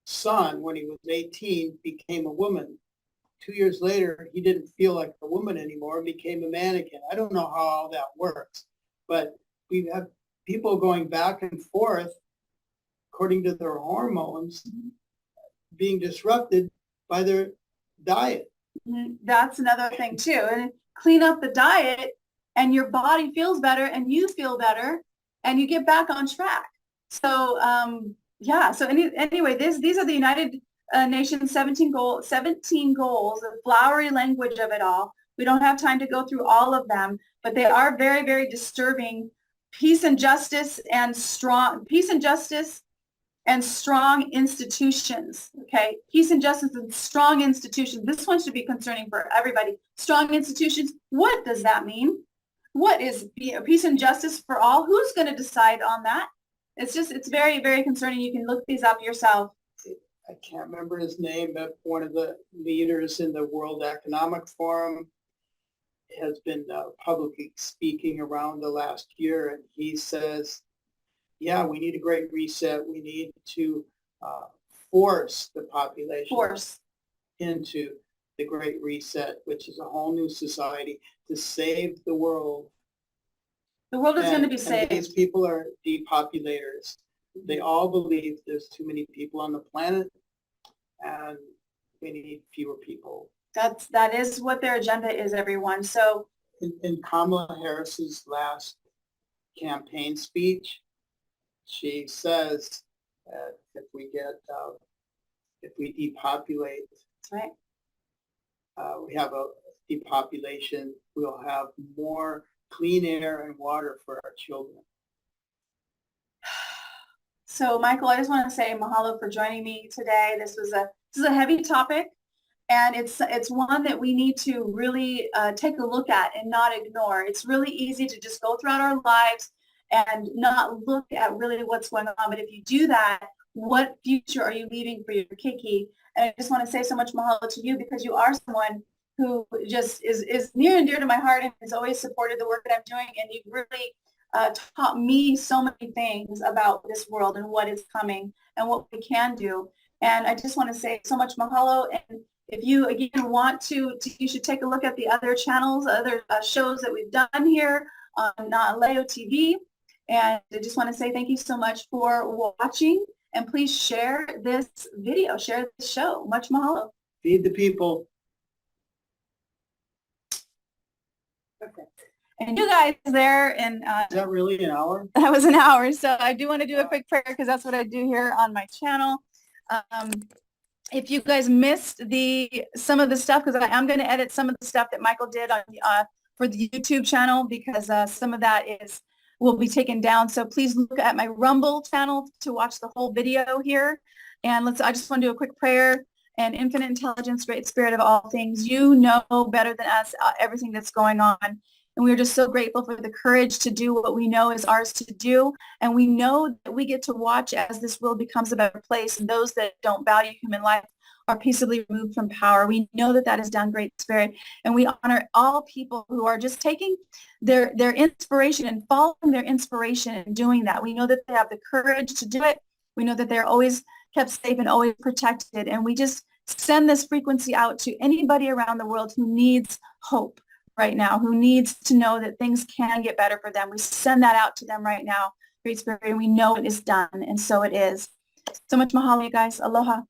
son, when he was 18, became a woman. 2 years later, he didn't feel like a woman anymore and became a man again. I don't know how all that works, but we have people going back and forth according to their hormones being disrupted by their diet.
That's another thing too. And clean up the diet and your body feels better and you feel better and you get back on track. So anyway, these are the United Nations 17 goals, the flowery language of it all. We don't have time to go through all of them, but they are very, very disturbing. Peace and justice and strong institutions. Okay, peace and justice and strong institutions. This one should be concerning for everybody. Strong institutions. What does that mean? What is peace and justice for all? Who's going to decide on that? It's very, very concerning. You can look these up yourself.
I can't remember his name, but one of the leaders in the World Economic Forum has been publicly speaking around the last year, and he says, yeah, we need a great reset. We need to force the population into the great reset, which is a whole new society to save the world.
The world is going to be
And
saved.
these people are depopulators. They all believe there's too many people on the planet and we need fewer people.
That is what their agenda is, everyone. So
In Kamala Harris's last campaign speech, she says that if we depopulate,
that's right.
we have a depopulation, we'll have more clean air and water for our children.
So Michael, I just want to say mahalo for joining me today. This is a heavy topic, and it's one that we need to really take a look at and not ignore. It's really easy to just go throughout our lives and not look at really what's going on. But if you do that, what future are you leaving for your kiki? And I just want to say so much mahalo to you because you are someone who just is near and dear to my heart and has always supported the work that I'm doing. And you've really taught me so many things about this world and what is coming and what we can do. And I just want to say so much mahalo. And if you, again, want to you should take a look at the other channels, other shows that we've done here on Leo TV. And I just want to say thank you so much for watching. And please share this video, share this show. Much mahalo.
Feed the people.
Perfect. And you guys there, and
Is that really an hour?
that was an hour. So I do want to do a quick prayer because that's what I do here on my channel. If you guys missed some of the stuff, because I am going to edit some of the stuff that Michael did on for the YouTube channel, because some of that will be taken down. So please look at my Rumble channel to watch the whole video here. And I just want to do a quick prayer. And infinite intelligence, great spirit of all things, you know better than us everything that's going on. And we're just so grateful for the courage to do what we know is ours to do. And we know that we get to watch as this world becomes a better place, and those that don't value human life are peaceably removed from power. We know that is done, great spirit. And we honor all people who are just taking their inspiration and following their inspiration and doing that. We know that they have the courage to do it. We know that they're always kept safe and always protected. And we just send this frequency out to anybody around the world who needs hope right now, who needs to know that things can get better for them. We send that out to them right now, great spirit, and we know it is done, and so it is. So much mahalo, you guys. Aloha.